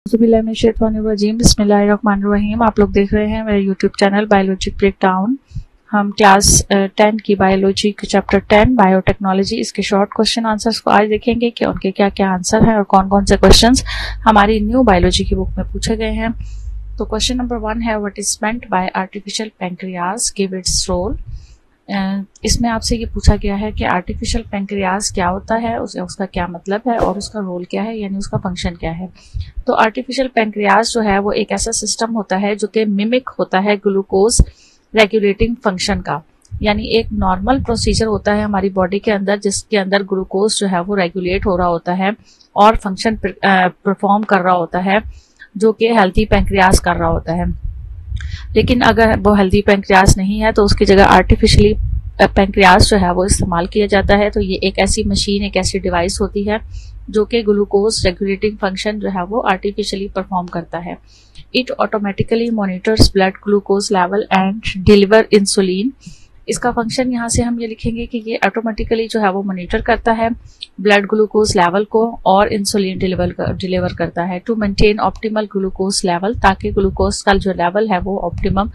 बिस्मिल्लाहिर्रहमानिर्रहीम। आप लोग देख रहे हैं मेरे यूट्यूब चैनल बायोलॉजिक ब्रेकडाउन। हम क्लास 10 की बायोलॉजी के चैप्टर 10 बायोटेक्नोलॉजी इसके शॉर्ट क्वेश्चन आंसर्स को आज देखेंगे कि उनके क्या क्या आंसर हैं और कौन कौन से क्वेश्चंस हमारी न्यू बायोलॉजी की बुक में पूछे गए हैं। तो क्वेश्चन नंबर 1 है, what is meant by artificial pancreas, give its role. इसमें आपसे ये पूछा गया है कि आर्टिफिशियल पैंक्रियाज क्या होता है, उसका क्या मतलब है और उसका रोल क्या है, यानी उसका फंक्शन क्या है। तो आर्टिफिशियल पैंक्रियाज जो है वो एक ऐसा सिस्टम होता है जो कि मिमिक होता है ग्लूकोज रेगुलेटिंग फंक्शन का। यानी एक नॉर्मल प्रोसीजर होता है हमारी बॉडी के अंदर जिसके अंदर ग्लूकोज जो है वो रेगुलेट हो रहा होता है और फंक्शन परफॉर्म कर रहा होता है, जो कि हेल्थी पैंक्रियाज कर रहा होता है। लेकिन अगर वो हेल्दी पैंक्रियाज नहीं है तो उसकी जगह आर्टिफिशियली पैंक्रियाज जो है वो इस्तेमाल किया जाता है। तो ये एक ऐसी मशीन, एक ऐसी डिवाइस होती है जो कि ग्लूकोज रेगुलेटिंग फंक्शन जो है वो आर्टिफिशियली परफॉर्म करता है। It automatically monitors blood glucose level and deliver insulin. इसका फंक्शन यहाँ से हम ये लिखेंगे कि ये ऑटोमेटिकली जो है वो मॉनिटर करता है ब्लड ग्लूकोज लेवल को और इंसुलिन डिलीवर करता है to maintain optimal glucose level, ताकि ग्लूकोज का जो लेवल है वो ऑप्टिमम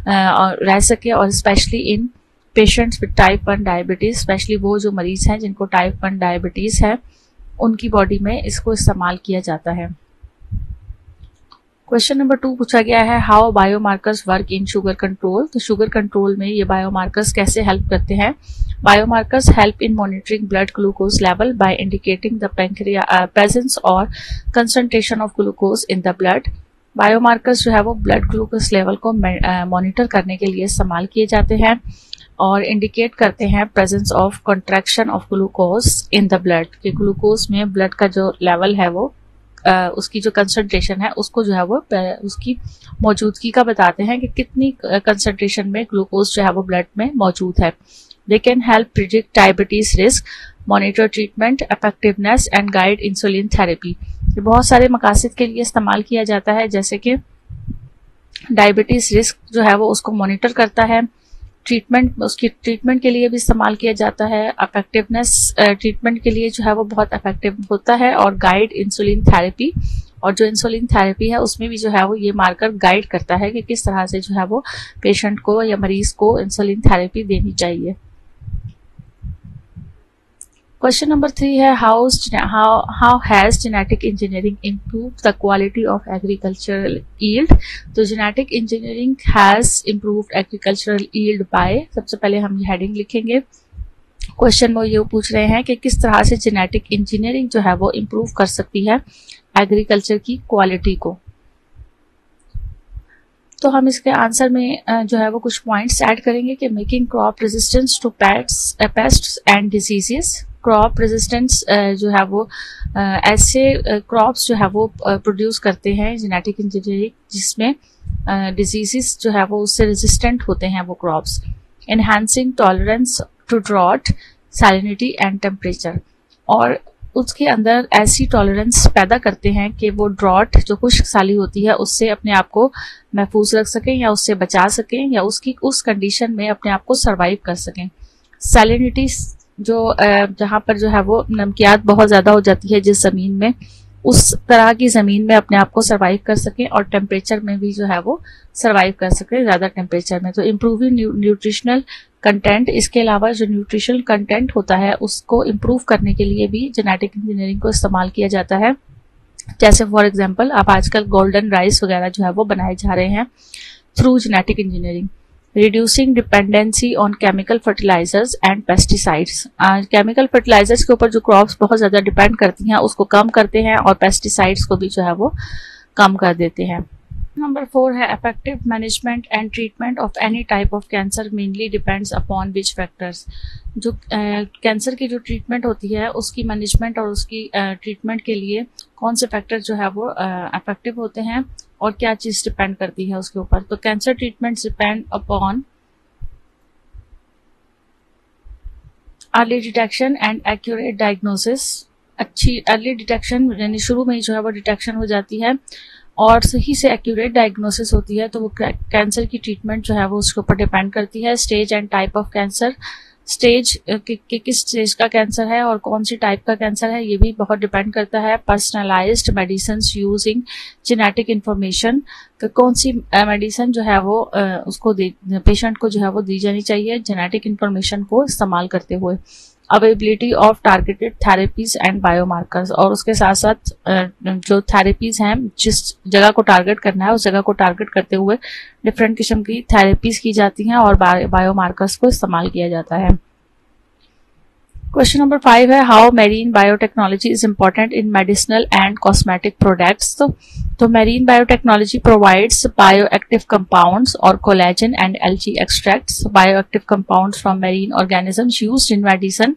रह सके। और specially in patients with type 1 diabetes, specially वो जो मरीज हैं जिनको टाइप 1 डायबिटीज है, उनकी बॉडी में इसको इस्तेमाल किया जाता है। क्वेश्चन नंबर 2 पूछा गया है, how biomarkers work in sugar control. तो शुगर कंट्रोल में ये बायोमार्कर्स कैसे हेल्प करते हैं। Biomarkers help in monitoring blood glucose level by indicating the presence और concentration of glucose in the blood. Biomarkers जो है वो ब्लड ग्लूकोज लेवल को मॉनिटर करने के लिए इस्तेमाल किए जाते हैं और इंडिकेट करते हैं presence of contraction of glucose in the blood, कि ग्लूकोज में ब्लड का जो लेवल है वो उसकी जो कंसंट्रेशन है उसको जो है वो उसकी मौजूदगी का बताते हैं कि कितनी कंसंट्रेशन में ग्लूकोज जो है वो ब्लड में मौजूद है। They can help predict diabetes risk, monitor treatment effectiveness and guide insulin therapy. ये बहुत सारे मकासद के लिए इस्तेमाल किया जाता है, जैसे कि डायबिटीज रिस्क जो है वो उसको मॉनिटर करता है, उसकी ट्रीटमेंट के लिए भी इस्तेमाल किया जाता है, इफेक्टिवनेस ट्रीटमेंट के लिए जो है वो बहुत इफेक्टिव होता है, और गाइड इंसुलिन थेरेपी, और जो इंसुलिन थेरेपी है उसमें भी जो है वो ये मार्कर गाइड करता है कि किस तरह से जो है वो पेशेंट को या मरीज को इंसुलिन थेरेपी देनी चाहिए। क्वेश्चन नंबर 3 है, how has genetic engineering improve the quality of agricultural yield. तो genetic engineering has improved agricultural yield by, सबसे पहले हम हेडिंग लिखेंगे। क्वेश्चन वो ये पूछ रहे हैं कि किस तरह से जेनेटिक इंजीनियरिंग जो है वो इम्प्रूव कर सकती है एग्रीकल्चर की क्वालिटी को। तो हम इसके आंसर में जो है वो कुछ पॉइंट्स ऐड करेंगे कि making crop resistance to pests and diseases. Crop resistance जो है वो ऐसे क्रॉप्स जो है वो प्रोड्यूस करते हैं जेनेटिक इंजीनियरिंग जिसमें डिजीजेस जो है वो उससे रेजिस्टेंट होते हैं वो crops. Enhancing tolerance to drought, salinity and temperature, और उसके अंदर ऐसी टॉलरेंस पैदा करते हैं कि वो ड्रॉट जो खुश्क साली होती है उससे अपने आप को महफूज रख सकें या उससे बचा सकें या उसकी उस कंडीशन में अपने आप को सर्वाइव कर सकें। सैलिनिटी जो जहाँ पर जो है वो नमकियात बहुत ज़्यादा हो जाती है जिस ज़मीन में, उस तरह की ज़मीन में अपने आप को सर्वाइव कर सकें, और टेम्परेचर में भी जो है वो सर्वाइव कर सकें ज़्यादा टेम्परेचर में। तो इम्प्रूविंग न्यूट्रिशनल कंटेंट, इसके अलावा जो न्यूट्रिशनल कंटेंट होता है उसको इम्प्रूव करने के लिए भी जेनेटिक इंजीनियरिंग को इस्तेमाल किया जाता है। जैसे फॉर एग्जांपल अब आजकल गोल्डन राइस वगैरह जो है वो बनाए जा रहे हैं through genetic engineering. Reducing dependency on chemical fertilizers and pesticides, chemical fertilizers के ऊपर जो क्रॉप्स बहुत ज़्यादा डिपेंड करती हैं उसको कम करते हैं, और पेस्टिसाइड्स को भी जो है वो कम कर देते हैं। नंबर 4 है, effective management and treatment of any type of cancer mainly depends upon which factors. जो कैंसर की जो ट्रीटमेंट होती है उसकी मैनेजमेंट और उसकी ट्रीटमेंट के लिए कौन से फैक्टर जो है वो इफेक्टिव होते हैं और क्या चीज़ डिपेंड करती है उसके ऊपर। तो cancer treatment depend upon early detection and accurate diagnosis. अच्छी अर्ली डिटेक्शन यानी शुरू में ही जो है वो डिटेक्शन हो जाती है और सही से एक्यूरेट डायग्नोसिस होती है, तो वो कैंसर की ट्रीटमेंट जो है वो उसके ऊपर डिपेंड करती है। Stage and type of cancer, stage किस स्टेज का कैंसर है और कौन सी टाइप का कैंसर है, ये भी बहुत डिपेंड करता है। Personalised medicine using genetic information, कौन सी मेडिसिन जो है वो उसको पेशेंट को जो है वो दी जानी चाहिए जेनेटिक इंफॉर्मेशन को इस्तेमाल करते हुए। Availability of targeted therapies and biomarkers, और उसके साथ साथ जो थेरेपीज हैं, जिस जगह को टारगेट करना है उस जगह को टारगेट करते हुए डिफरेंट किस्म की थेरेपीज की जाती हैं और बायोमार्कर्स को इस्तेमाल किया जाता है। क्वेश्चन नंबर 5 है how marine biotechnology is important in medicinal and cosmetic products. तो marine biotechnology provides bioactive compounds और collagen and algae extracts, bioactive compounds from marine organisms used in medicine.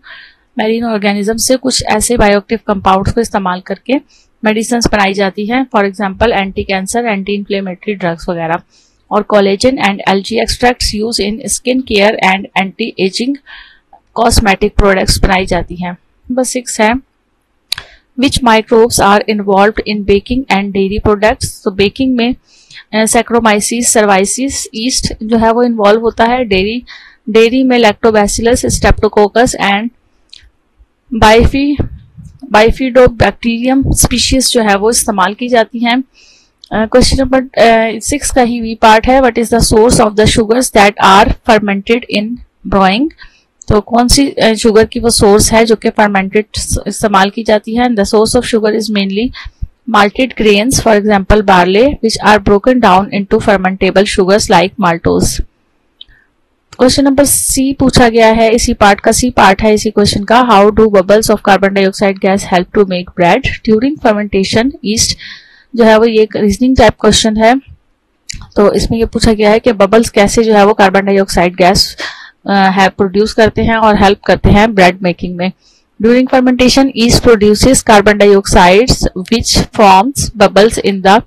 Marine organism से कुछ ऐसे bioactive compounds को इस्तेमाल करके medicine बनाई जाती हैं, for example anti cancer, anti inflammatory drugs वगैरह। और collagen and algae extracts use in skin care and anti ageing cosmetic products बनाई जाती हैं। नंबर 6 है which microbes are involved in baking and dairy products. तो बेकिंग में Saccharomyces, cerevisiae, yeast जो है वो इन्वॉल्व होता है। डेयरी में Lactobacillus, Streptococcus and Bifidobacterium species जो है वो इस्तेमाल की जाती हैं। क्वेश्चन नंबर 6 का ही वी पार्ट है what is the source of the sugars that are fermented in brewing. तो कौन सी शुगर की वो सोर्स है जो कि फर्मेंटेड इस्तेमाल की जाती है। The source of sugar is mainly malted grains, for example barley, which are broken down into fermentable sugars like maltose। Question number C पूछा गया है, इसी पार्ट का सी पार्ट है इसी क्वेश्चन का। How do bubbles of carbon dioxide gas help to make bread during fermentation yeast. जो है वो ये एक रीजनिंग टाइप क्वेश्चन है। तो इसमें ये पूछा गया है कि बबल्स कैसे जो है वो कार्बन डाइऑक्साइड गैस है प्रोड्यूस करते हैं और हेल्प करते हैं ब्रेड मेकिंग में। During fermentation yeast produces carbon dioxides which forms bubbles in the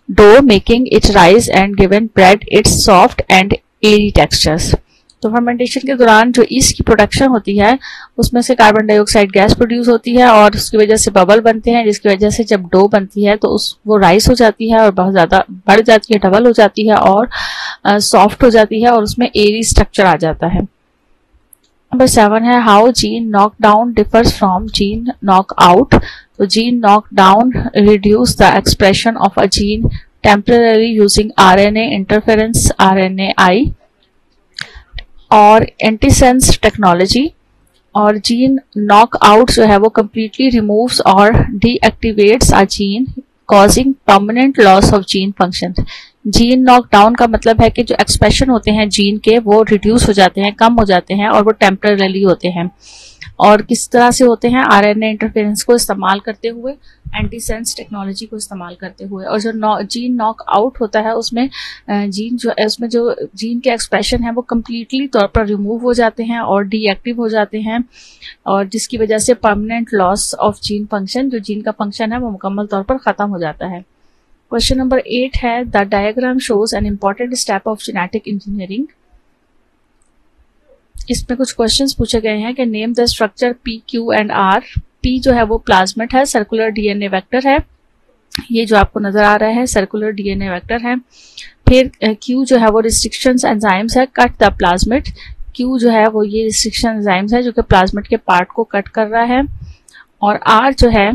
dough making it rise and given bread its soft and airy textures. तो फर्मेंटेशन के दौरान जो ईस्ट की प्रोडक्शन होती है उसमें से कार्बन डाइऑक्साइड गैस प्रोड्यूस होती है और उसकी वजह से बबल बनते हैं, जिसकी वजह से जब डो बनती है तो वो राइस हो जाती है और बहुत ज़्यादा बढ़ जाती है, डबल हो जाती है और सॉफ्ट हो जाती है और उसमें एरी स्ट्रक्चर आ जाता है। नंबर 7 है how gene knock down differs from gene knock out. तो gene knock down reduce the expression of a gene temporary using RNA interference, RNAi और एंटीसेंस टेक्नोलॉजी। और जीन नॉक आउट जो है वो कम्प्लीटली रिमूव्स और deactivates a gene causing permanent loss of gene function. Gene knock down का मतलब है कि जो एक्सप्रेशन होते हैं जीन के वो रिड्यूस हो जाते हैं, कम हो जाते हैं और वो टेम्पररी होते हैं। और किस तरह से होते हैं, RNA इंटरफेरेंस को इस्तेमाल करते हुए, एंटीसेंस टेक्नोलॉजी को इस्तेमाल करते हुए। और जो जीन नॉक आउट होता है उसमें उसमें जो जीन के एक्सप्रेशन है वो कम्प्लीटली तौर पर रिमूव हो जाते हैं और डीएक्टिव हो जाते हैं, और जिसकी वजह से permanent loss of gene function, जो जीन का फंक्शन है वो मुकम्मल तौर पर खत्म हो जाता है। क्वेश्चन नंबर 8 है the diagram shows an important step of genetic engineering. इसमें कुछ क्वेश्चंस पूछे गए हैं कि name the structure P, Q and R। P जो है वो प्लाज्मिड है, सर्कुलर DNA वेक्टर है, ये जो आपको नजर आ रहा है सर्कुलर DNA वेक्टर है। फिर Q जो है वो रिस्ट्रिक्शंस एंजाइम्स है, कट द प्लाज्मिड। Q जो है वो ये रिस्ट्रिक्शन एंजाइम्स है जो कि प्लाज्मिड के पार्ट को कट कर रहा है। और R जो है,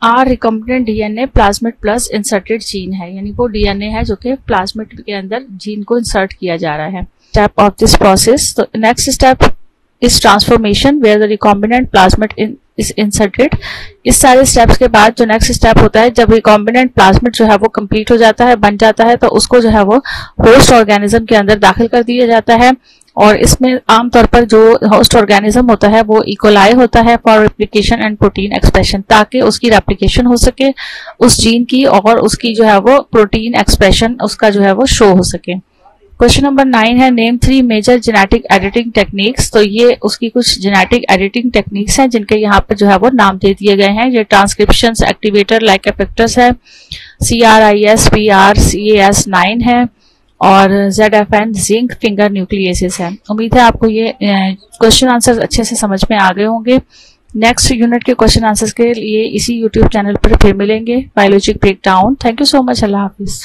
R recombinant DNA plasmid plus inserted gene है, यानी वो DNA है जो कि प्लाज्मिड के अंदर जीन को इंसर्ट किया जा रहा है। Step of this process, so next step is transformation where the recombinant plasmid is inserted। इस सारे स्टेप्स के बाद जो नेक्स्ट स्टेप होता है, जब रिकॉम्बिनेंट प्लाज्मिड जो है वो कंप्लीट हो जाता है, बन जाता है, तो उसको जो है वो होस्ट ऑर्गेनिज्म के अंदर दाखिल कर दिया जाता है। और इसमें आमतौर पर जो होस्ट ऑर्गेनिज्म होता है वो इकोलाई होता है for replication and protein expression, ताकि उसकी रेप्लिकेशन हो सके उस जीन की और उसकी जो है वो प्रोटीन एक्सप्रेशन उसका जो है वो शो हो सके। क्वेश्चन नंबर 9 है name 3 major genetic editing techniques. तो ये उसकी कुछ जेनेटिक एडिटिंग टेक्निक्स हैं जिनके यहाँ पर जो है वो नाम दे दिए गए हैं। ये ट्रांसक्रिप्शन एक्टिवेटर लाइक इफेक्टर्स है, CRIS PR CAS 9 है और ZFN जिंक फिंगर न्यूक्लियेसिस है। उम्मीद है आपको ये क्वेश्चन आंसर अच्छे से समझ में आ गए होंगे। नेक्स्ट यूनिट के क्वेश्चन आंसर्स के लिए इसी YouTube चैनल पर फिर मिलेंगे। Biologic breakdown. Thank you so much. Allah Hafiz.